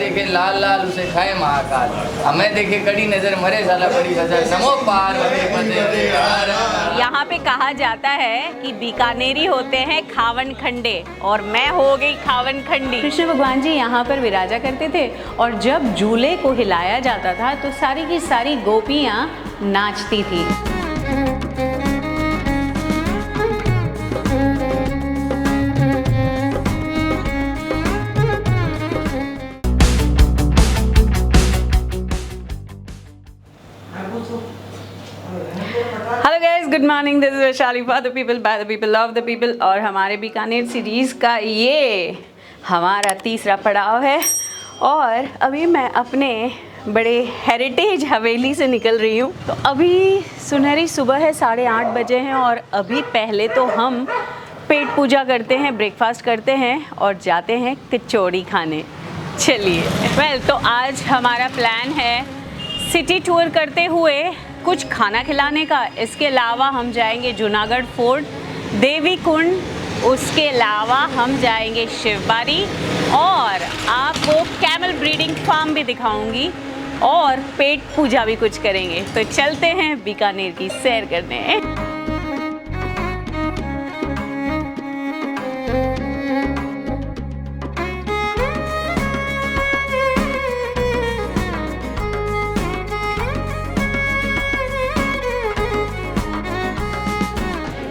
देखे लाल लाल उसे खाए महाकाल, हमें देखे कड़ी नजर मरे साला बड़ी नजर, नमो पार्वती पते हर हर। यहाँ पे कहा जाता है कि बीकानेरी होते हैं खावन खंडे और मैं हो गई खावन खंडी। कृष्ण भगवान जी यहाँ पर विराजा करते थे और जब झूले को हिलाया जाता था तो सारी की सारी गोपियाँ नाचती थी। Hello guys, good morning, this is Vaishali for the people by the people of the people. और हमारे बीकानेर सीरीज़ का ये हमारा तीसरा पड़ाव है और अभी मैं अपने बड़े हेरिटेज हवेली से निकल रही हूँ। तो अभी सुनहरी सुबह है, 8:30 बजे हैं और अभी पहले तो हम पेट पूजा करते हैं, ब्रेकफास्ट करते हैं और जाते हैं कचौड़ी खाने। चलिए तो आज हमारा प्लान है सिटी टूर करते हुए कुछ खाना खिलाने का। इसके अलावा हम जाएंगे जूनागढ़ फोर्ट, देवी कुंड, उसके अलावा हम जाएंगे शिवबारी और आपको कैमल ब्रीडिंग फार्म भी दिखाऊंगी और पेट पूजा भी कुछ करेंगे। तो चलते हैं बीकानेर की सैर करने।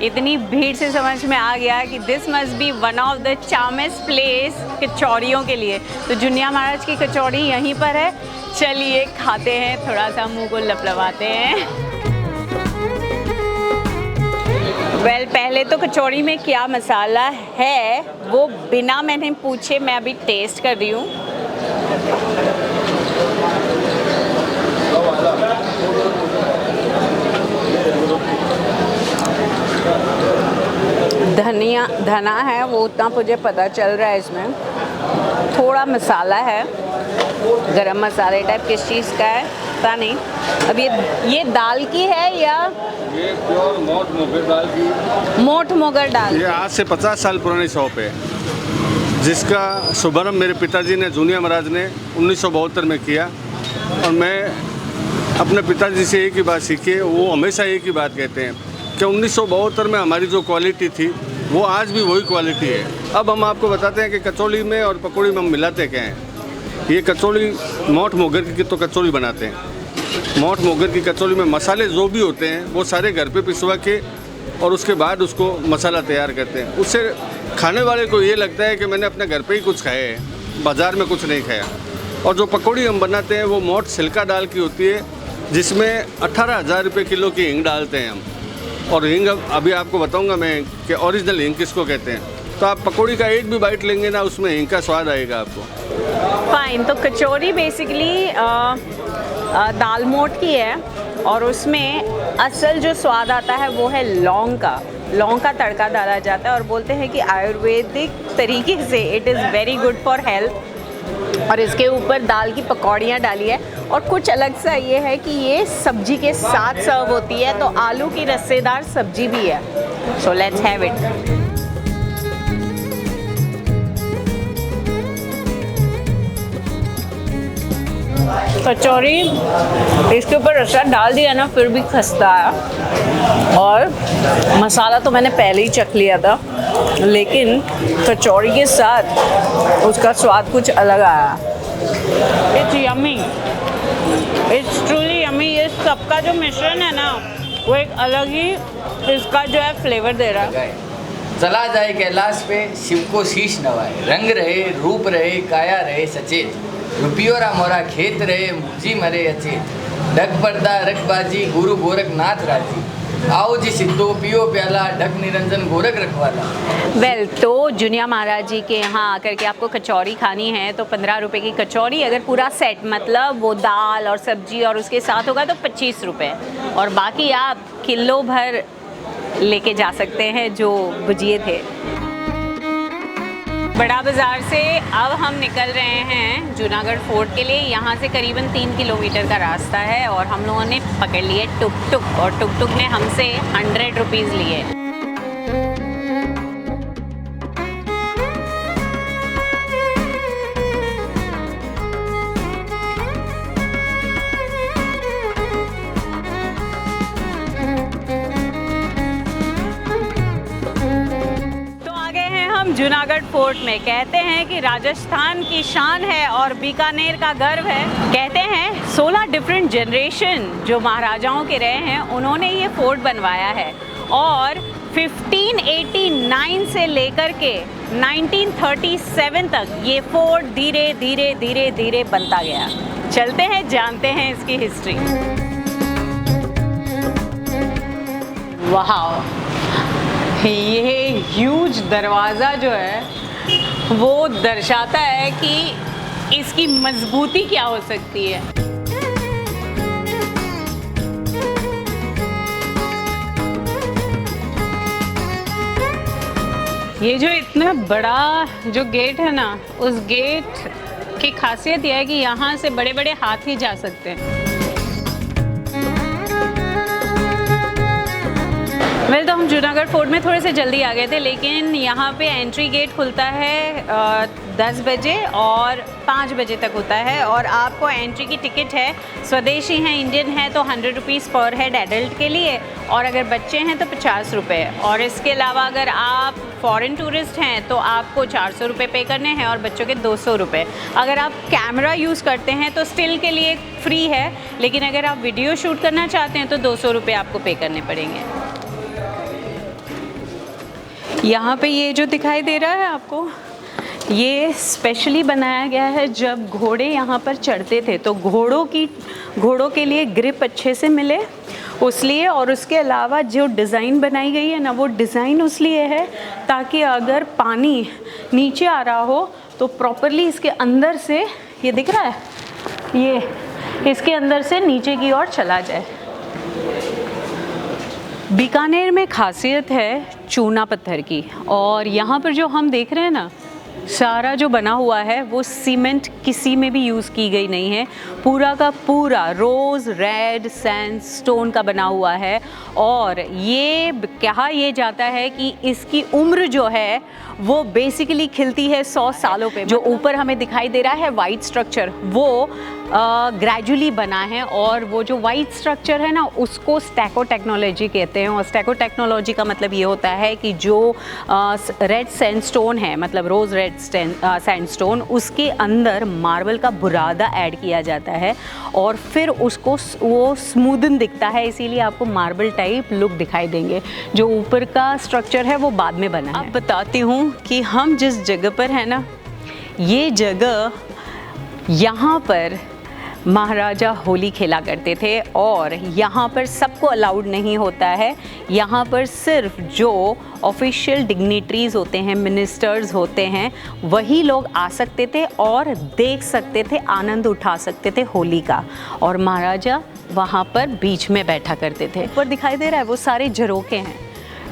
इतनी भीड़ से समझ में आ गया कि this must be one of the charmest place कचौड़ियों के लिए। तो जुनिया महाराज की कचौड़ी यहीं पर है। चलिए खाते हैं, थोड़ा सा मुंह को लपलवाते हैं। पहले तो कचौड़ी में क्या मसाला है वो बिना मैंने पूछे मैं अभी टेस्ट कर रही हूँ। धना है वो उतना मुझे पता चल रहा है। इसमें थोड़ा मसाला है, गरम मसाले टाइप किस चीज़ का है पता नहीं। अब ये दाल की है या ये प्योर मोठ मोगर दाल की, मोठ मोगर दाल। ये आज से 50 साल पुरानी शॉप है जिसका शुभारंभ मेरे पिताजी ने, जूनिया महाराज ने 1972 में किया। और मैं अपने पिताजी से एक ही बात सीखी, वो हमेशा एक ही बात कहते हैं कि 1972 में हमारी जो क्वालिटी थी वो आज भी वही क्वालिटी है। अब हम आपको बताते हैं कि कचौड़ी में और पकौड़ी में हम मिलाते क्या हैं। ये कचौड़ी मोठ मोगर की तो कचौड़ी बनाते हैं। मोठ मोगर की कचौड़ी में मसाले जो भी होते हैं वो सारे घर पे पिसवा के और उसके बाद उसको मसाला तैयार करते हैं। उससे खाने वाले को ये लगता है कि मैंने अपने घर पे ही कुछ खाया है, बाज़ार में कुछ नहीं खाया। और जो पकौड़ी हम बनाते हैं वो मोठ छिलका दाल की होती है जिसमें 18,000 रुपये किलो की हींग डालते हैं हम। और हींग अभी आपको बताऊंगा मैं कि ओरिजिनल हींग किसको कहते हैं। तो आप पकौड़ी का एक भी बाइट लेंगे ना, उसमें हींग का स्वाद आएगा आपको। फाइन। तो कचौड़ी बेसिकली दाल मोठ की है और उसमें असल जो स्वाद आता है वो है लौंग का तड़का डाला जाता है और बोलते हैं कि आयुर्वेदिक तरीके से it is very good for health. और इसके ऊपर दाल की पकौड़ियाँ डाली है और कुछ अलग सा ये है कि ये सब्जी के साथ सर्व होती है। तो आलू की रस्सेदार सब्जी भी है। So let's have it. कचौड़ी इसके ऊपर रस्सा डाल दिया ना फिर भी खस्ता है। और मसाला तो मैंने पहले ही चख लिया था लेकिन कचौड़ी के साथ उसका स्वाद कुछ अलग आया। It's yummy, it's truly yummy. ये सबका जो मिश्रण है ना वो एक अलग ही इसका जो है फ्लेवर दे रहा है। चला जाए कैलाश पे शिव को शीश नवाए, रंग रहे रूप रहे काया रहे सचेत, रुपियोरा मोरा खेत रहे मुझी मरे अचेत, डग पर्दा रखबाजी गुरु गोरखनाथ राजी, आओ जी सिद्धो पियो प्याला ढक निरंजन गोरख रखवाला। तो जुनिया महाराज जी के यहाँ आकर के आपको कचौड़ी खानी है तो 15 रुपये की कचौड़ी। अगर पूरा सेट मतलब वो दाल और सब्जी और उसके साथ होगा तो 25 रुपये और बाकी आप किलो भर लेके जा सकते हैं जो भुजिए थे। बड़ा बाज़ार से अब हम निकल रहे हैं जूनागढ़ फोर्ट के लिए। यहाँ से करीबन 3 किलोमीटर का रास्ता है और हम लोगों ने पकड़ लिए टुक टुक और टुक टुक ने हमसे 100 रुपीज़ लिए। जूनागढ़ फोर्ट में। कहते हैं कि राजस्थान की शान है और बीकानेर का गर्व है। कहते हैं 16 डिफरेंट जनरेशन जो महाराजाओं के रहे हैं उन्होंने ये फोर्ट बनवाया है और 1589 से लेकर के 1937 तक ये फोर्ट धीरे धीरे धीरे धीरे बनता गया। चलते हैं, जानते हैं इसकी हिस्ट्री। वाह, ये ह्यूज दरवाज़ा जो है वो दर्शाता है कि इसकी मजबूती क्या हो सकती है। ये जो इतना बड़ा जो गेट है ना, उस गेट की खासियत यह है कि यहाँ से बड़े बड़े हाथी जा सकते हैं। तो हम जूनागढ़ फोर्ट में थोड़े से जल्दी आ गए थे, लेकिन यहाँ पे एंट्री गेट खुलता है 10 बजे और 5 बजे तक होता है और आपको एंट्री की टिकट है, स्वदेशी है, इंडियन है तो 100 रुपीज़ पर हेड एडल्ट के लिए, और अगर बच्चे हैं तो 50 रुपये। और इसके अलावा अगर आप फॉरेन टूरिस्ट हैं तो आपको 400 रुपये पे करने हैं और बच्चों के 200 रुपये। अगर आप कैमरा यूज़ करते हैं तो स्टिल के लिए फ्री है, लेकिन अगर आप वीडियो शूट करना चाहते हैं तो 200 रुपये आपको पे करने पड़ेंगे। यहाँ पे ये जो दिखाई दे रहा है आपको, ये स्पेशली बनाया गया है जब घोड़े यहाँ पर चढ़ते थे तो घोड़ों के लिए ग्रिप अच्छे से मिले उसलिए, और उसके अलावा जो डिज़ाइन बनाई गई है ना, वो डिज़ाइन उसलिए है ताकि अगर पानी नीचे आ रहा हो तो प्रॉपरली इसके अंदर से, ये दिख रहा है, ये इसके अंदर से नीचे की ओर चला जाए। बीकानेर में खासियत है चूना पत्थर की, और यहाँ पर जो हम देख रहे हैं ना, सारा जो बना हुआ है वो सीमेंट किसी में भी यूज़ की गई नहीं है, पूरा का पूरा रोज़ रेड सैंडस्टोन का बना हुआ है। और ये कहा ये जाता है कि इसकी उम्र जो है वो बेसिकली खिलती है 100 सालों पे। जो ऊपर हमें दिखाई दे रहा है वाइट स्ट्रक्चर, वो ग्रेजुअली बना है, और वो जो वाइट स्ट्रक्चर है ना उसको स्टैको टेक्नोलॉजी कहते हैं। और स्टैको टेक्नोलॉजी का मतलब ये होता है कि जो रेड सैंडस्टोन है, मतलब रोज़ रेड सैंडस्टोन, उसके अंदर मार्बल का बुरादा ऐड किया जाता है और फिर उसको वो स्मूदन दिखता है, इसीलिए आपको मार्बल टाइप लुक दिखाई देंगे। जो ऊपर का स्ट्रक्चर है वो बाद में बना है। अब बताती हूँ कि हम जिस जगह पर है ना, ये जगह, यहाँ पर महाराजा होली खेला करते थे और यहाँ पर सबको अलाउड नहीं होता है। यहाँ पर सिर्फ जो ऑफिशियल डिग्निटरीज होते हैं, मिनिस्टर्स होते हैं, वही लोग आ सकते थे और देख सकते थे, आनंद उठा सकते थे होली का। और महाराजा वहाँ पर बीच में बैठा करते थे। ऊपर दिखाई दे रहा है वो सारे झरोखे हैं,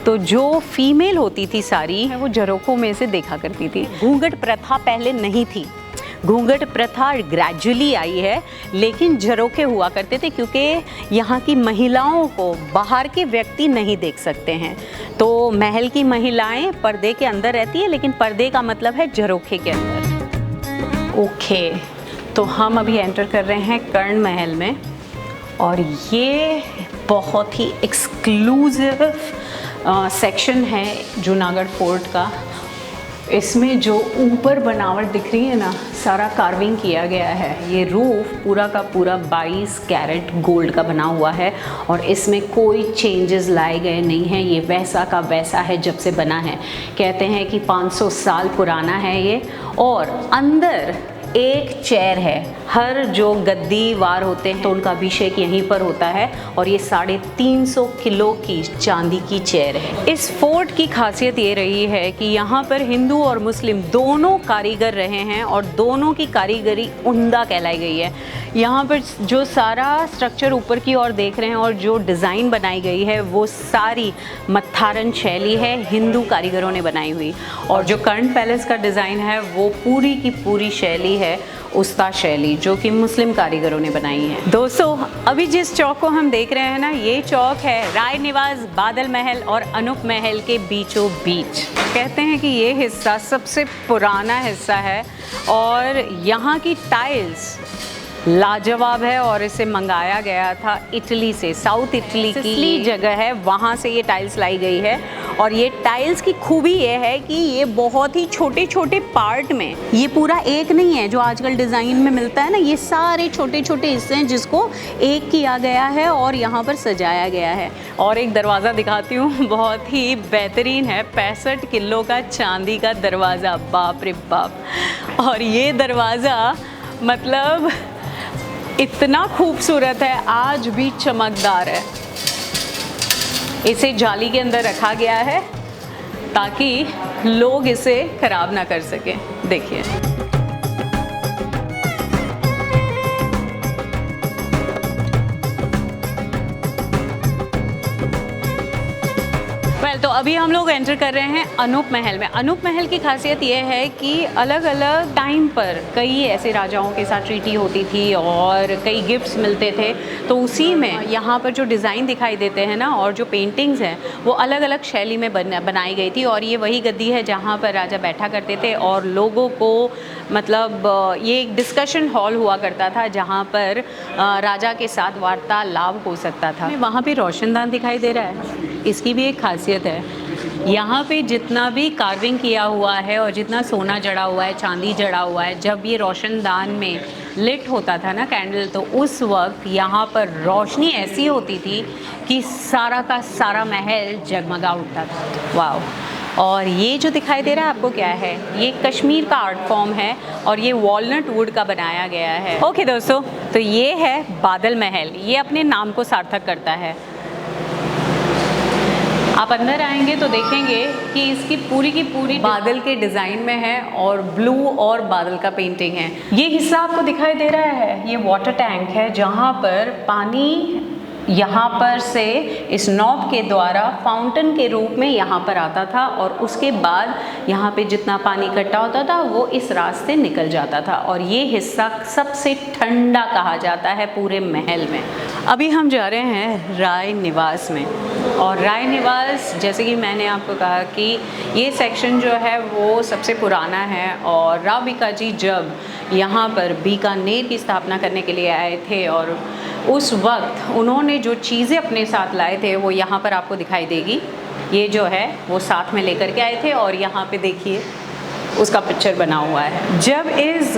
तो जो फीमेल होती थी सारी वो झरोखों में से देखा करती थी। घूंघट प्रथा पहले नहीं थी, घूंघट प्रथा ग्रेजुअली आई है, लेकिन झरोखे हुआ करते थे क्योंकि यहाँ की महिलाओं को बाहर के व्यक्ति नहीं देख सकते हैं। तो महल की महिलाएं पर्दे के अंदर रहती है, लेकिन पर्दे का मतलब है झरोखे के अंदर। ओके, तो हम अभी एंटर कर रहे हैं कर्ण महल में, और ये बहुत ही एक्सक्लूसिव सेक्शन है जूनागढ़ फोर्ट का। इसमें जो ऊपर बनावट दिख रही है ना, सारा कार्विंग किया गया है। ये रूफ पूरा का पूरा 22 कैरेट गोल्ड का बना हुआ है और इसमें कोई चेंजेस लाए गए नहीं हैं। ये वैसा का वैसा है जब से बना है। कहते हैं कि 500 साल पुराना है ये। और अंदर एक चेयर है, हर जो गद्दी वार होते हैं तो उनका अभिषेक यहीं पर होता है, और ये 350 किलो की चांदी की चेयर है। इस फोर्ट की खासियत ये रही है कि यहाँ पर हिंदू और मुस्लिम दोनों कारीगर रहे हैं और दोनों की कारीगरी उम्दा कहलाई गई है। यहाँ पर जो सारा स्ट्रक्चर ऊपर की ओर देख रहे हैं और जो डिज़ाइन बनाई गई है वो सारी मत्थारन शैली है, हिंदू कारीगरों ने बनाई हुई। और जो कर्ण पैलेस का डिज़ाइन है वो पूरी की पूरी शैली है उस्ता शैली, जो कि मुस्लिम कारीगरों ने बनाई है। दोस्तों, अभी जिस चौक को हम देख रहे हैं ना, ये चौक है राय निवास, बादल महल और अनूप महल के बीचों बीच। कहते हैं कि ये हिस्सा सबसे पुराना हिस्सा है और यहाँ की टाइल्स लाजवाब है और इसे मंगाया गया था इटली से। साउथ इटली की जगह है, वहाँ से ये टाइल्स लाई गई है और ये टाइल्स की खूबी ये है कि ये बहुत ही छोटे छोटे पार्ट में, ये पूरा एक नहीं है जो आजकल डिज़ाइन में मिलता है ना, ये सारे छोटे छोटे हिस्से हैं जिसको एक किया गया है और यहाँ पर सजाया गया है। और एक दरवाज़ा दिखाती हूँ, बहुत ही बेहतरीन है, 65 किलो का चांदी का दरवाज़ा, बाप रे बाप। और ये दरवाज़ा मतलब इतना खूबसूरत है, आज भी चमकदार है। इसे जाली के अंदर रखा गया है ताकि लोग इसे खराब ना कर सकें। देखिए तो अभी हम लोग एंटर कर रहे हैं अनूप महल में। अनूप महल की खासियत ये है कि अलग अलग टाइम पर कई ऐसे राजाओं के साथ ट्रीटी होती थी और कई गिफ्ट्स मिलते थे, तो उसी में यहाँ पर जो डिज़ाइन दिखाई देते हैं ना और जो पेंटिंग्स हैं वो अलग अलग शैली में बनाई गई थी। और ये वही गद्दी है जहाँ पर राजा बैठा करते थे और लोगों को मतलब ये एक डिस्कशन हॉल हुआ करता था जहाँ पर राजा के साथ वार्तालाप हो सकता था। वहाँ पे रोशनदान दिखाई दे रहा है, इसकी भी एक खासियत है, यहाँ पे जितना भी कार्विंग किया हुआ है और जितना सोना जड़ा हुआ है, चांदी जड़ा हुआ है, जब ये रोशनदान में लिट होता था ना कैंडल, तो उस वक्त यहाँ पर रोशनी ऐसी होती थी कि सारा का सारा महल जगमगा उठता था। वाह। और ये जो दिखाई दे रहा है आपको क्या है, ये कश्मीर का आर्ट फॉर्म है और ये वॉलनट वुड का बनाया गया है। ओके दोस्तों, तो ये है बादल महल, ये अपने नाम को सार्थक करता है। आप अंदर आएंगे तो देखेंगे कि इसकी पूरी की पूरी बादल के डिज़ाइन में है और ब्लू और बादल का पेंटिंग है। ये हिस्सा आपको दिखाई दे रहा है, ये वाटर टैंक है जहाँ पर पानी यहाँ पर से इस नॉब के द्वारा फाउंटेन के रूप में यहाँ पर आता था और उसके बाद यहाँ पे जितना पानी इकट्ठा होता था वो इस रास्ते निकल जाता था। और ये हिस्सा सबसे ठंडा कहा जाता है पूरे महल में। अभी हम जा रहे हैं राय निवास में, और राय निवास जैसे कि मैंने आपको कहा कि ये सेक्शन जो है वो सबसे पुराना है। और राव भिकाजी जब यहाँ पर बीकानेर की स्थापना करने के लिए आए थे और उस वक्त उन्होंने जो चीज़ें अपने साथ लाए थे वो यहाँ पर आपको दिखाई देगी। ये जो है वो साथ में लेकर के आए थे और यहाँ पे देखिए उसका पिक्चर बना हुआ है। जब इस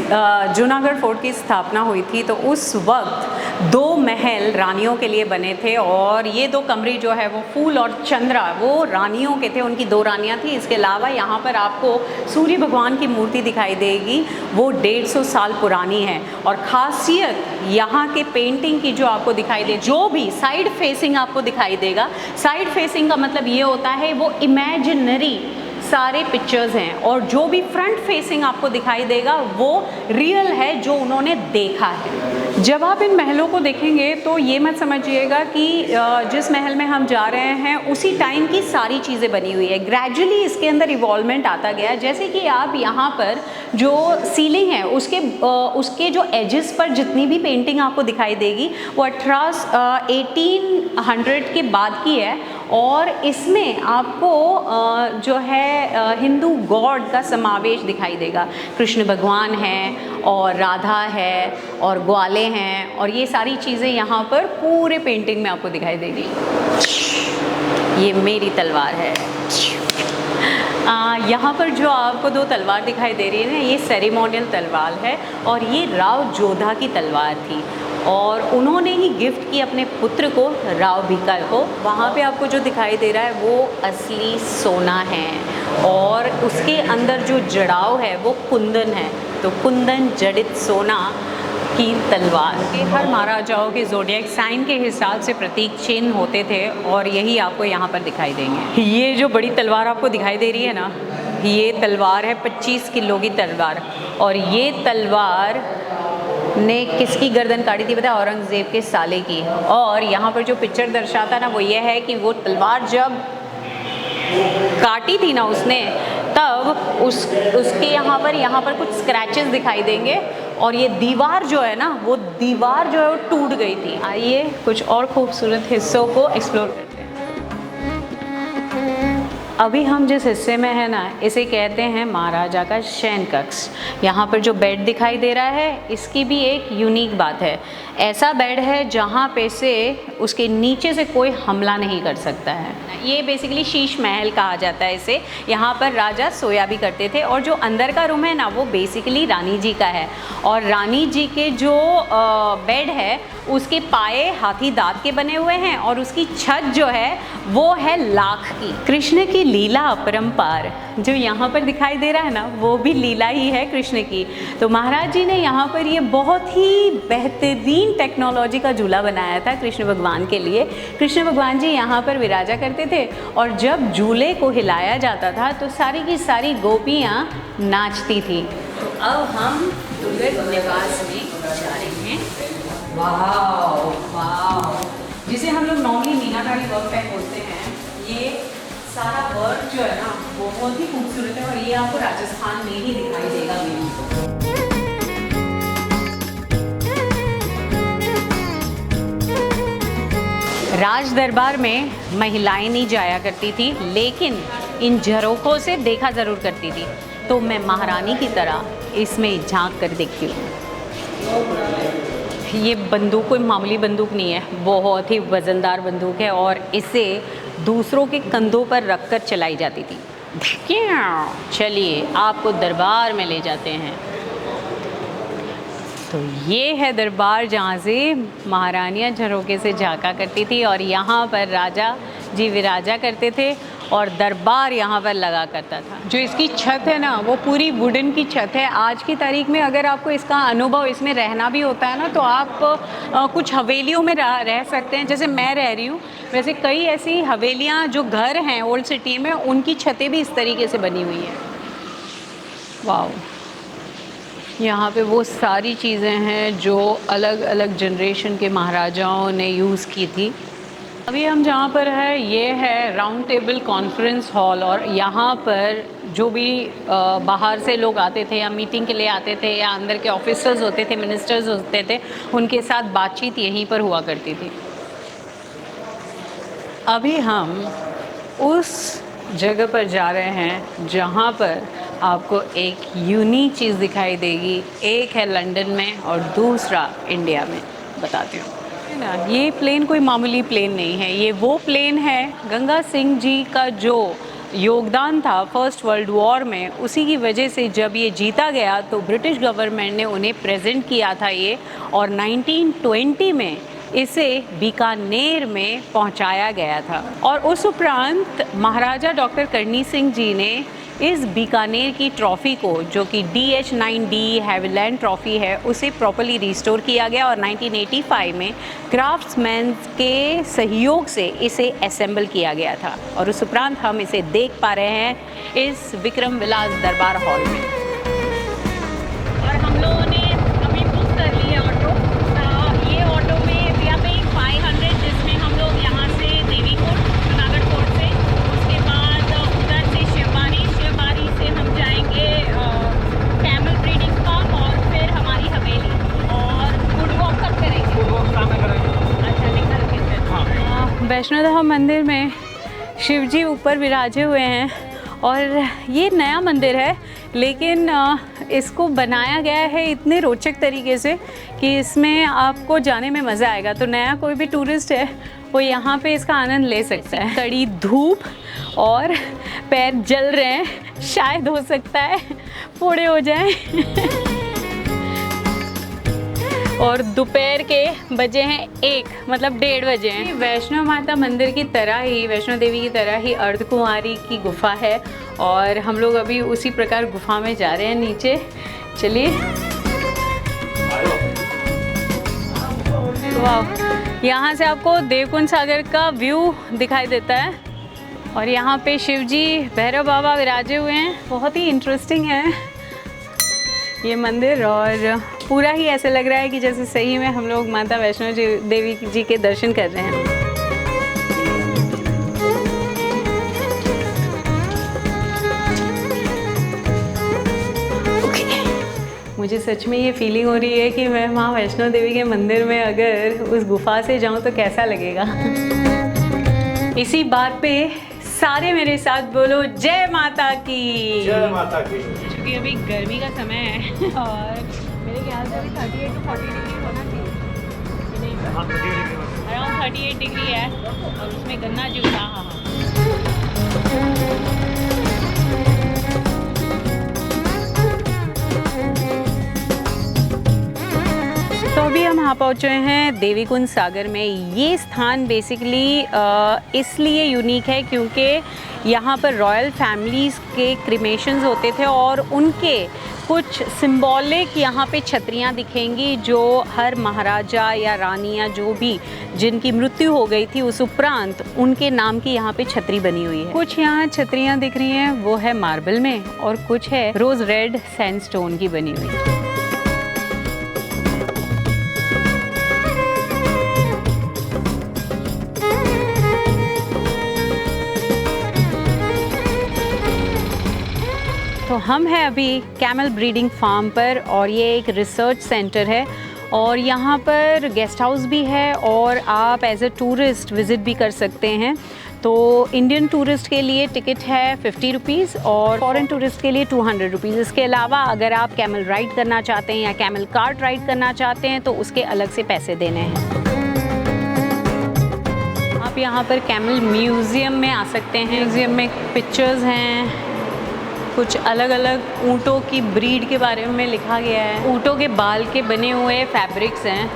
जूनागढ़ फोर्ट की स्थापना हुई थी तो उस वक्त 2 महल रानियों के लिए बने थे और ये 2 कमरे जो है वो फूल और चंद्रा वो रानियों के थे, उनकी 2 रानियाँ थी। इसके अलावा यहाँ पर आपको सूर्य भगवान की मूर्ति दिखाई देगी, वो 150 साल पुरानी है। और ख़ासियत यहाँ के पेंटिंग की जो आपको दिखाई दे, जो भी साइड फेसिंग आपको दिखाई देगा, साइड फेसिंग का मतलब ये होता है वो इमेजिनरी सारे पिक्चर्स हैं, और जो भी फ्रंट फेसिंग आपको दिखाई देगा वो रियल है जो उन्होंने देखा है। जब आप इन महलों को देखेंगे तो ये मत समझिएगा कि जिस महल में हम जा रहे हैं उसी टाइम की सारी चीज़ें बनी हुई है। ग्रेजुअली इसके अंदर इवॉल्वमेंट आता गया। जैसे कि आप यहाँ पर जो सीलिंग है उसके जो एजेस पर जितनी भी पेंटिंग आपको दिखाई देगी वो 1800 के बाद की है। और इसमें आपको जो है हिंदू गॉड का समावेश दिखाई देगा। कृष्ण भगवान हैं और राधा है और ग्वाले हैं, और ये सारी चीज़ें यहाँ पर पूरे पेंटिंग में आपको दिखाई देगी। ये मेरी तलवार है। यहाँ पर जो आपको 2 तलवार दिखाई दे रही है ना, ये सेरेमोनियल तलवार है और ये राव जोधा की तलवार थी और उन्होंने ही गिफ्ट की अपने पुत्र को, राव भिका को। वहाँ पे आपको जो दिखाई दे रहा है वो असली सोना है और उसके अंदर जो जड़ाव है वो कुंदन है। तो कुंदन जड़ित सोना की तलवार के हर महाराजाओं के ज़ोडिएक साइन के हिसाब से प्रतीक चिन्ह होते थे और यही आपको यहाँ पर दिखाई देंगे। ये जो बड़ी तलवार आपको दिखाई दे रही है ना, ये तलवार है 25 किलो की तलवार। और ये तलवार ने किसकी गर्दन काटी थी पता है? औरंगज़ेब के साले की। और यहाँ पर जो पिक्चर दर्शाता ना वो ये है कि वो तलवार जब काटी थी ना उसने, तब उसके यहाँ पर कुछ स्क्रैचेस दिखाई देंगे और ये दीवार जो है ना, वो दीवार जो है वो टूट गई थी। आइए कुछ और खूबसूरत हिस्सों को एक्सप्लोर करते हैं। अभी हम जिस हिस्से में है ना, इसे कहते हैं महाराजा का शयन कक्ष। यहाँ पर जो बेड दिखाई दे रहा है, इसकी भी एक यूनिक बात है। ऐसा बेड है जहाँ पे से उसके नीचे से कोई हमला नहीं कर सकता है। ये बेसिकली शीश महल कहा जाता है इसे। यहाँ पर राजा सोया भी करते थे। और जो अंदर का रूम है ना, वो बेसिकली रानी जी का है। और रानी जी के जो बेड है, उसके पाए हाथी दांत के बने हुए हैं और उसकी छत जो है वो है लाख की। कृष्ण की लीला अपरंपार जो यहाँ पर दिखाई दे रहा है ना, वो भी लीला ही है कृष्ण की। तो महाराज जी ने यहाँ पर ये बहुत ही बेहतरीन टेक्नोलॉजी का झूला बनाया था कृष्ण भगवान के लिए। कृष्ण भगवान जी यहाँ पर विराजा करते थे और जब झूले को हिलाया जाता था तो सारी की सारी गोपियाँ नाचती थी। तो अब हम दुर्गत निवास में जा रहे हैं। वाह वाह, जिसे हम लोग नॉर्मली मीनाकारी वर्क पैक बोलते हैं, ये सारा वर्क जो है ना बहुत ही खूबसूरत है और ये आपको राजस्थान में ही दिखाई देगा मेनली। राज दरबार में महिलाएं नहीं जाया करती थी, लेकिन इन झरोखों से देखा ज़रूर करती थी। तो मैं महारानी की तरह इसमें झांक कर देखती हूँ। ये बंदूक कोई मामूली बंदूक नहीं है, बहुत ही वज़नदार बंदूक है और इसे दूसरों के कंधों पर रखकर चलाई जाती थी। चलिए आपको दरबार में ले जाते हैं। तो ये है दरबार जहाँ से महारानियाँ झरोखे से झांका करती थी और यहाँ पर राजा जी विराजा करते थे और दरबार यहाँ पर लगा करता था। जो इसकी छत है ना, वो पूरी वुडन की छत है। आज की तारीख में अगर आपको इसका अनुभव, इसमें रहना भी होता है ना, तो आप कुछ हवेलियों में रह सकते हैं। जैसे मैं रह रही हूँ, वैसे कई ऐसी हवेलियाँ जो घर हैं ओल्ड सिटी में, उनकी छतें भी इस तरीके से बनी हुई हैं। वाह, यहाँ पे वो सारी चीज़ें हैं जो अलग अलग जनरेशन के महाराजाओं ने यूज़ की थी। अभी हम जहाँ पर है, ये है राउंड टेबल कॉन्फ्रेंस हॉल और यहाँ पर जो भी बाहर से लोग आते थे या मीटिंग के लिए आते थे या अंदर के ऑफिसर्स होते थे, मिनिस्टर्स होते थे, उनके साथ बातचीत यहीं पर हुआ करती थी। अभी हम उस जगह पर जा रहे हैं जहाँ पर आपको एक यूनिक चीज़ दिखाई देगी। एक है लंदन में और दूसरा इंडिया में। बताती हूँ ना, ये प्लेन कोई मामूली प्लेन नहीं है। ये वो प्लेन है गंगा सिंह जी का जो योगदान था फर्स्ट वर्ल्ड वॉर में, उसी की वजह से जब ये जीता गया तो ब्रिटिश गवर्नमेंट ने उन्हें प्रेजेंट किया था ये, और 1920 में इसे बीकानेर में पहुंचाया गया था। और उस उपरांत महाराजा डॉक्टर करणी सिंह जी ने इस बीकानेर की ट्रॉफ़ी को, जो कि DH9D हैविलैंड ट्रॉफ़ी है, उसे प्रॉपर्ली रिस्टोर किया गया और 1985 में क्राफ्ट्समैन के सहयोग से इसे असेंबल किया गया था। और उस उपरांत हम इसे देख पा रहे हैं इस विक्रम विलास दरबार हॉल में। और हम लोगों ने अभी बुक कर लिया ऑटो। ये ऑटो में वी आर पेइंग 500, जिसमें हम लोग यहाँ से देवी कोट, जूनागढ़ कोट से, उसके बाद उधर से शिवबारी से हम जाएंगे कैमल ब्रीडिंग फार्म और फिर हमारी हवेली, और गुड वॉक कब करेंगे? गुड वॉक शाम में करेंगे। अच्छा, निकल के फिर। हाँ, वैष्णो धाम मंदिर में शिव जी ऊपर विराजे हुए हैं और ये नया मंदिर है, लेकिन इसको बनाया गया है इतने रोचक तरीके से कि इसमें आपको जाने में मज़ा आएगा। तो नया कोई भी टूरिस्ट है वो यहाँ पे इसका आनंद ले सकता है। कड़ी धूप और पैर जल रहे हैं, शायद हो सकता है फोड़े हो जाएं। और दोपहर के बजे हैं 1, मतलब 1:30 बजे हैं। वैष्णो माता मंदिर की तरह ही, वैष्णो देवी की तरह ही अर्धकुमारी की गुफा है और हम लोग अभी उसी प्रकार गुफा में जा रहे हैं नीचे। चलिए। वाह, यहाँ से आपको देवकुंड सागर का व्यू दिखाई देता है और यहाँ पे शिव जी, भैरव बाबा विराजे हुए हैं। बहुत ही इंटरेस्टिंग है ये मंदिर और पूरा ही ऐसे लग रहा है कि जैसे सही में हम लोग माता वैष्णो देवी जी के दर्शन कर रहे हैं। मुझे सच में ये फीलिंग हो रही है कि मैं माँ वैष्णो देवी के मंदिर में अगर उस गुफा से जाऊँ तो कैसा लगेगा। इसी बात पे सारे मेरे साथ बोलो जय माता की। जय माता की। क्योंकि अभी गर्मी का समय है और मेरे ख्याल से अभी 38 to 40 डिग्री होना चाहिए, अराउंड 38 डिग्री है और उसमें गन्ना जूस। हाँ। तो अभी हम यहाँ पहुँचे हैं देवीकुंज सागर में। ये स्थान बेसिकली इसलिए यूनिक है क्योंकि यहाँ पर रॉयल फैमिलीज़ के क्रिमेशंस होते थे और उनके कुछ सिंबॉलिक यहाँ पे छतरियाँ दिखेंगी जो हर महाराजा या रानी या जो भी जिनकी मृत्यु हो गई थी उस उपरांत उनके नाम की यहाँ पे छतरी बनी हुई है। कुछ यहाँ छतरियाँ दिख रही हैं वो है मार्बल में और कुछ है रोज़ रेड सैंडस्टोन की बनी हुई। तो हम हैं अभी कैमल ब्रीडिंग फार्म पर और ये एक रिसर्च सेंटर है और यहाँ पर गेस्ट हाउस भी है और आप एज ए टूरिस्ट विज़िट भी कर सकते हैं। तो इंडियन टूरिस्ट के लिए टिकट है 50 रुपीज़ और फॉरेन टूरिस्ट के लिए 200 रुपीज़। इसके अलावा अगर आप कैमल राइड करना चाहते हैं या कैमल कार्ट राइड करना चाहते हैं तो उसके अलग से पैसे देने हैं। आप यहाँ पर कैमल म्यूज़ियम में आ सकते हैं। म्यूज़ियम में पिक्चर्स हैं, कुछ अलग अलग ऊँटों की ब्रीड के बारे में लिखा गया है। ऊँटों के बाल के बने हुए फैब्रिक्स हैं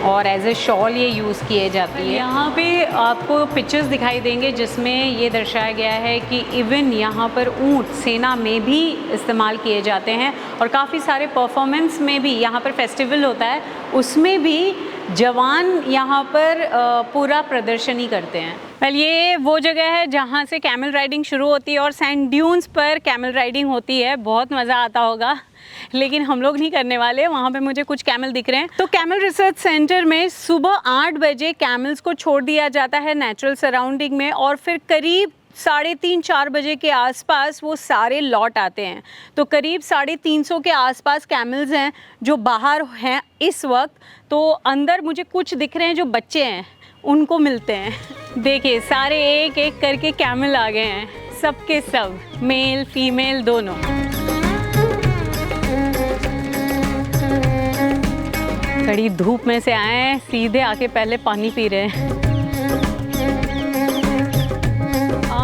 और एज ए शॉल ये यूज़ किए जाती है। यहाँ पे आपको पिक्चर्स दिखाई देंगे जिसमें ये दर्शाया गया है कि इवन यहाँ पर ऊँट सेना में भी इस्तेमाल किए जाते हैं और काफ़ी सारे परफॉर्मेंस में भी यहाँ पर फेस्टिवल होता है उसमें भी जवान यहाँ पर पूरा प्रदर्शनी करते हैं। वेल ये वो जगह है जहाँ से कैमल राइडिंग शुरू होती है और सैंड ड्यून्स पर कैमल राइडिंग होती है। बहुत मज़ा आता होगा लेकिन हम लोग नहीं करने वाले। वहाँ पे मुझे कुछ कैमल दिख रहे हैं। तो कैमल रिसर्च सेंटर में सुबह 8 बजे कैमल्स को छोड़ दिया जाता है नेचुरल सराउंडिंग में और फिर करीब 3:30-4 बजे के आसपास वो सारे लौट आते हैं। तो करीब 350 के आसपास कैमल्स हैं जो बाहर हैं इस वक्त। तो अंदर मुझे कुछ दिख रहे हैं जो बच्चे हैं उनको मिलते हैं। देखिए सारे एक एक करके कैमल आ गए हैं, सबके सब मेल फीमेल दोनों। कड़ी धूप में से आए हैं, सीधे आके पहले पानी पी रहे हैं।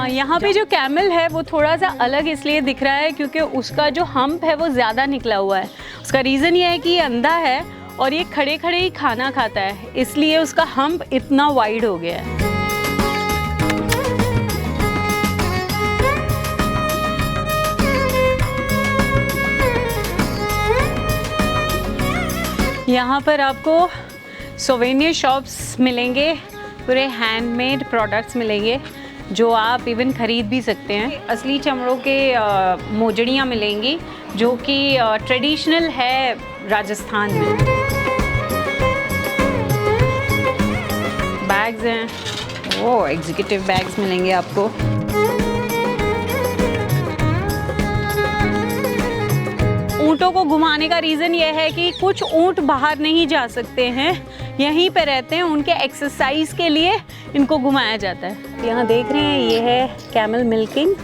यहाँ पे जो कैमल है वो थोड़ा सा अलग इसलिए दिख रहा है क्योंकि उसका जो हम्प है वो ज़्यादा निकला हुआ है। उसका रीज़न ये है कि ये अंधा है और ये खड़े खड़े ही खाना खाता है, इसलिए उसका हम्प इतना वाइड हो गया है। यहाँ पर आपको सोवेनियर शॉप्स मिलेंगे, पूरे हैंडमेड प्रोडक्ट्स मिलेंगे जो आप इवन ख़रीद भी सकते हैं। असली चमड़ों के मोजड़ियाँ मिलेंगी जो कि ट्रेडिशनल है राजस्थान में। बैग्स हैं, वो एग्जीक्यूटिव बैग्स मिलेंगे आपको। ऊँटों को घुमाने का रीज़न ये है कि कुछ ऊँट बाहर नहीं जा सकते हैं, यहीं पे रहते हैं, उनके एक्सरसाइज के लिए इनको घुमाया जाता है। यहाँ देख रहे हैं ये है कैमल मिल्किंग।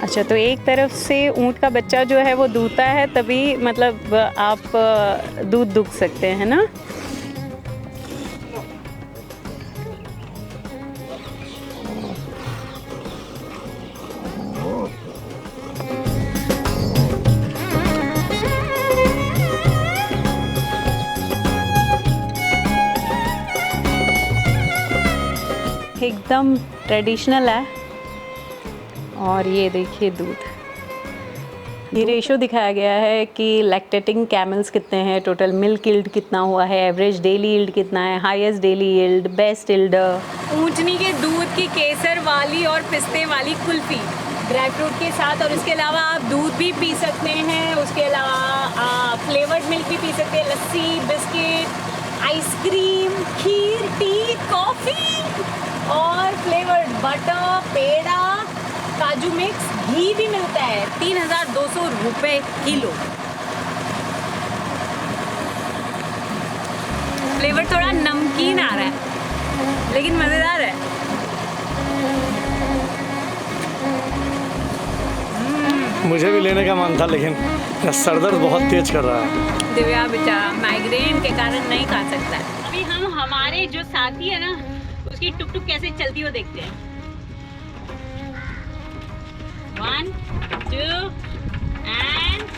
अच्छा तो एक तरफ से ऊँट का बच्चा जो है वो दूधता है तभी मतलब आप दूध दुख सकते हैं ना। एकदम ट्रेडिशनल है। और ये देखिए दूध, ये रेशो दिखाया गया है कि लैक्टेटिंग कैमल्स कितने हैं, टोटल मिल्क यील्ड कितना हुआ है, एवरेज डेली यील्ड कितना है, highest daily yield, best yield. ऊँटनी के दूध की केसर वाली और पिस्ते वाली कुल्फी ड्राई फ्रूट के साथ, और उसके अलावा आप दूध भी पी सकते हैं, उसके अलावा फ्लेवर्ड मिल्क भी पी सकते हैं, लस्सी, बिस्किट, आइसक्रीम, खीर, टी, कॉफ़ी और फ्लेवर्ड बटर, पेड़ा, काजू मिक्स, घी भी मिलता है। 3200 रुपये किलो। फ्लेवर थोड़ा नमकीन आ रहा है लेकिन मज़ेदार है। मुझे भी लेने का मन था लेकिन सर दर्द बहुत तेज कर रहा है। दिव्या बेचारा माइग्रेन के कारण नहीं खा सकता है। अभी हम हमारे जो साथी है ना उसकी टुक टुक कैसे चलती हो देखते हैं। 1 2 and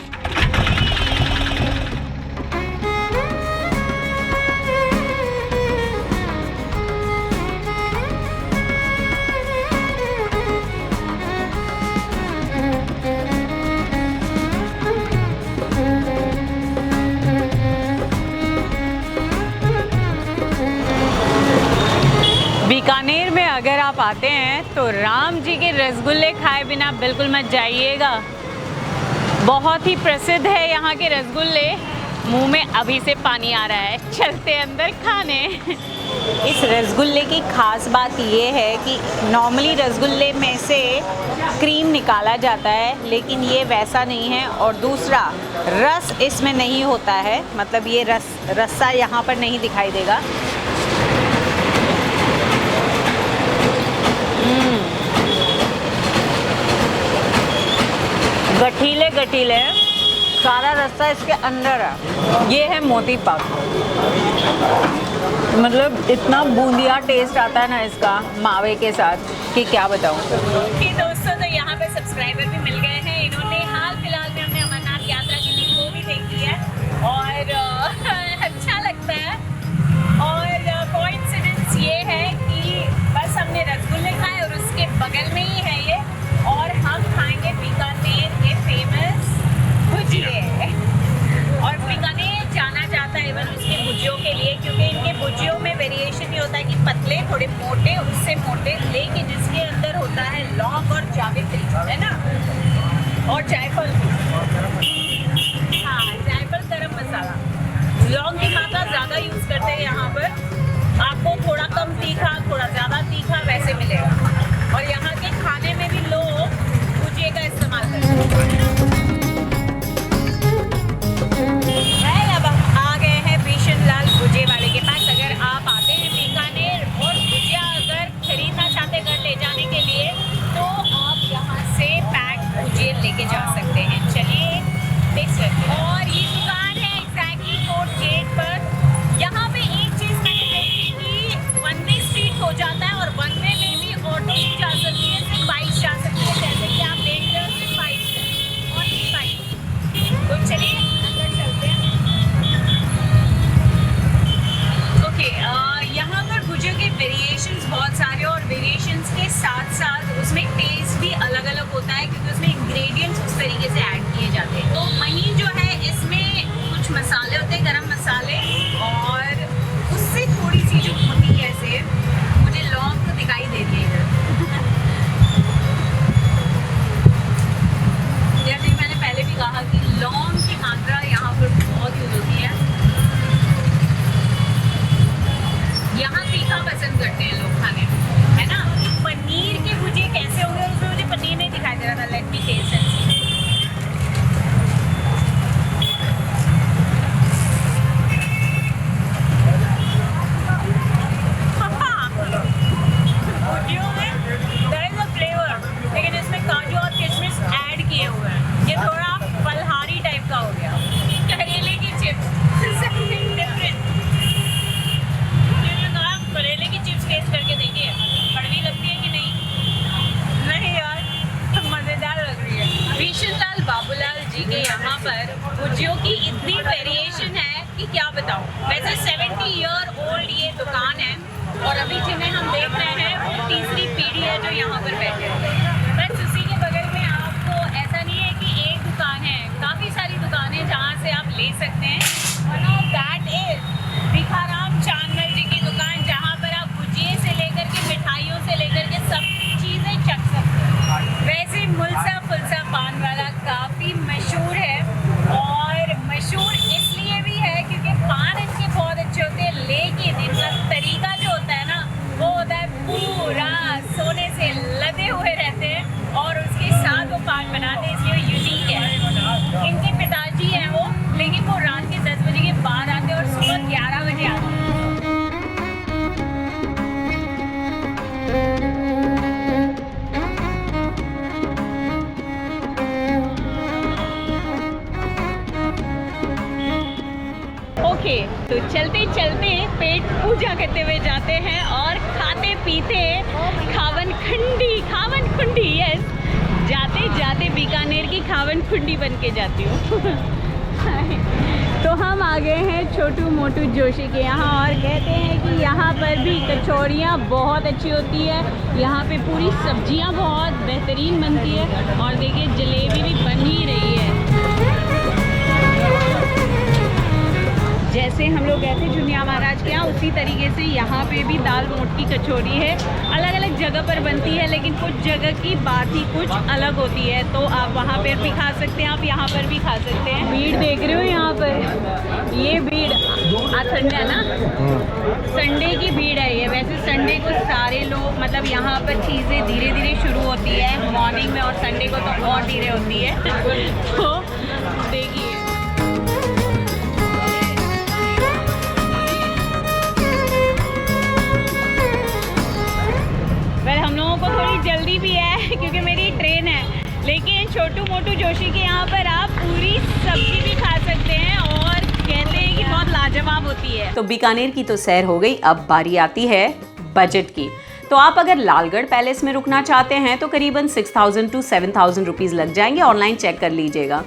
बीकानेर में अगर आप आते हैं तो राम जी के रसगुल्ले खाए बिना बिल्कुल मत जाइएगा। बहुत ही प्रसिद्ध है यहाँ के रसगुल्ले। मुंह में अभी से पानी आ रहा है, चलते अंदर खाने। इस रसगुल्ले की खास बात ये है कि नॉर्मली रसगुल्ले में से क्रीम निकाला जाता है लेकिन ये वैसा नहीं है। और दूसरा, रस इसमें नहीं होता है, मतलब ये रस्सा यहाँ पर नहीं दिखाई देगा। गठीले गठीले, सारा रास्ता इसके अंदर है। ये है मोती पाक, मतलब इतना बूंदिया टेस्ट आता है ना इसका मावे के साथ कि क्या बताऊँ। दोस्तों तो यहाँ पे सब्सक्राइबर भी मिल गए हैं। इन्होंने हाल फिलहाल में हमने अमरनाथ यात्रा की थी वो भी देखी है और अच्छा लगता है। और कोइंसिडेंस ये है कि बस हमने रसगुल्ले खाए और उसके बगल में ही है ये, और हम खाएंगे बीकानेर के फेमस भुजिए। और बीकानेर जाना जाता है इवन उसके भुजियों के लिए, क्योंकि इनके भुजियों में वेरिएशन ये होता है कि पतले, थोड़े मोटे, उससे मोटे, लेकिन जिसके अंदर होता है लौंग और जावित्री, है ना, और जायफल। हाँ, जायफल गरम मसाला। लौंग की मात्रा ज़्यादा यूज़ करते हैं यहाँ पर। आपको थोड़ा कम तीखा, थोड़ा ज़्यादा तीखा वैसे मिलेगा। और यहाँ के खाने में भी लोग भुजिए का इस्तेमाल करते हैं। अब हम आ गए हैं बिशन लाल भुजिए वाले के पास। अगर आप आते हैं बीकानेर और भुजिया अगर खरीदना चाहते घर ले जाने के लिए तो आप यहाँ से पैक भुजिए लेके जा सकते हैं। चलिए देख सकते हैं। और ये दुकान है एग्जैक्टली कोर्ट गेट पर। यहाँ पे एक चीज़ मैंने देखी कि वन वे स्ट्रीट हो जाता है और वन वे में भी ऑटो नहीं जा सकती है, सिर्फ बाइक जा सकती है। जैसे कि आप देख रहे हो सिर्फ बाइक और ही बाइक। तो चलिए अंदर चलते हैं। ओके, यहाँ पर भुजिया के वेरिएशंस बहुत सारे, और वेरिएशंस के साथ साथ उसमें टेस्ट भी अलग अलग होता है क्योंकि उसमें इंग्रेडिएंट्स उस तरीके से ऐड किए जाते हैं। तो महीन जो है इसमें कुछ मसाले होते हैं, गरम मसाले, और उससे थोड़ी सी जो होती है ऐसे, मुझे लौंग तो दिखाई दे रही है। जैसे मैंने पहले भी कहा कि लौंग की मात्रा यहाँ पर बहुत यूज होती है। यहाँ तीखा पसंद करते हैं लोग खाने में, है ना। पनीर के भुजिए कैसे होंगे उसमें मुझे पनीर नहीं दिखाई दे रहा था। लेट मी टेस्ट एंड सी। भुजियों में देयर इज अ फ्लेवर, लेकिन इसमें काजू और किशमिश ऐड किए हुए हैं। ये थोड़ा फलहारी टाइप का हो गया। करेले की चिप्स, समथिंग डिफरेंट। करेले की चिप्स टेस्ट करके देखिए, कड़वी लगती है कि नहीं? नहीं यार, मज़ेदार लग रही है। बिशन लाल बाबूलाल जी के यहाँ पर भुजियों की इतनी वेरिएशन है कि क्या बताऊँ। वैसे 70 ईयर ओल्ड ये दुकान है और अभी जिन्हें हम देख रहे हैं वो तीसरी पीढ़ी है जो यहाँ पर बैठे हुए हैं। बस उसी के बगल में आपको ऐसा नहीं है कि एक दुकान है, काफ़ी सारी दुकानें जहाँ से आप ले सकते हैं। One of that is Bhikharam Chandmal ji की दुकान, जहाँ पर आप भुजिए से लेकर के मिठाइयों से लेकर के सब चीज़ें चख सकते हैं। वैसे मुलसा फुलसा पान वाला काफ़ी मशहूर है, और मशहूर इसलिए भी है क्योंकि पान इनके बहुत अच्छे होते हैं, लेकिन इनका तरीका जो होता है ना वो होता है पूरा सोने से लदे हुए तो चलते चलते पेट पूजा करते हुए जाते हैं और खाते पीते खावन खुंडी यस, जाते जाते बीकानेर की खावन खुंडी बन के जाती हूँ। तो हम आ गए हैं छोटू मोटू जोशी के यहाँ और कहते हैं कि यहाँ पर भी कचौड़ियाँ बहुत अच्छी होती है, यहाँ पे पूरी सब्जियाँ बहुत बेहतरीन बनती है और देखिए जलेबी भी बन ही रही है। जैसे हम लोग गए थे झुनिया महाराज के यहाँ, उसी तरीके से यहाँ पे भी दाल मोट की कचौड़ी है। अलग अलग जगह पर बनती है लेकिन कुछ जगह की बात ही कुछ अलग होती है, तो आप वहाँ पर भी खा सकते हैं, आप यहाँ पर भी खा सकते हैं। भीड़ देख रहे हो यहाँ पर, ये भीड़ आज संडे है ना, संडे की भीड़ है ये। वैसे संडे को सारे लोग मतलब यहाँ पर चीज़ें धीरे धीरे शुरू होती है मॉर्निंग में, और संडे को तो और धीरे होती है। तो देखिए हम लोगों को थोड़ी जल्दी भी है क्योंकि मेरी ट्रेन है, लेकिन छोटू मोटू जोशी के यहाँ पर आप पूरी सब्जी भी खा सकते हैं और कहते हैं कि बहुत लाजवाब होती है। तो बीकानेर की तो सैर हो गई, अब बारी आती है बजट की। तो आप अगर लालगढ़ पैलेस में रुकना चाहते हैं तो करीबन 6,000 to 7,000 रुपीज़ लग जाएंगे, ऑनलाइन चेक कर लीजिएगा।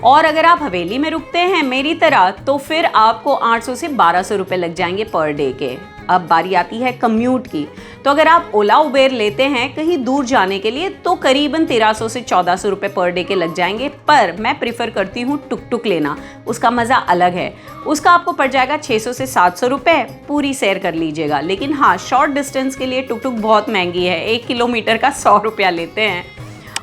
और अगर आप हवेली में रुकते हैं मेरी तरह तो फिर आपको 800 से 1200 रुपये लग जाएंगे पर डे के। अब बारी आती है कम्यूट की। तो अगर आप ओला उबेर लेते हैं कहीं दूर जाने के लिए तो करीबन 1300 से 1400 रुपये पर डे के लग जाएंगे, पर मैं प्रिफर करती हूँ टुक टुक लेना, उसका मज़ा अलग है। उसका आपको पड़ जाएगा 600 से 700 रुपये, पूरी सैर कर लीजिएगा। लेकिन हाँ, शॉर्ट डिस्टेंस के लिए टुक टुक बहुत महंगी है, 1 किलोमीटर का 100 रुपया लेते हैं।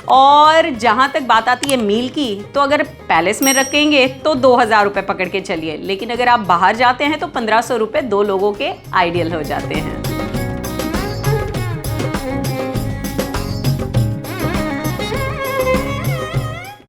और जहाँ तक बात आती है मील की, तो अगर पैलेस में रखेंगे तो 2000 रुपये पकड़ के चलिए, लेकिन अगर आप बाहर जाते हैं तो 1500 रुपये 2 लोगों के आइडियल हो जाते हैं।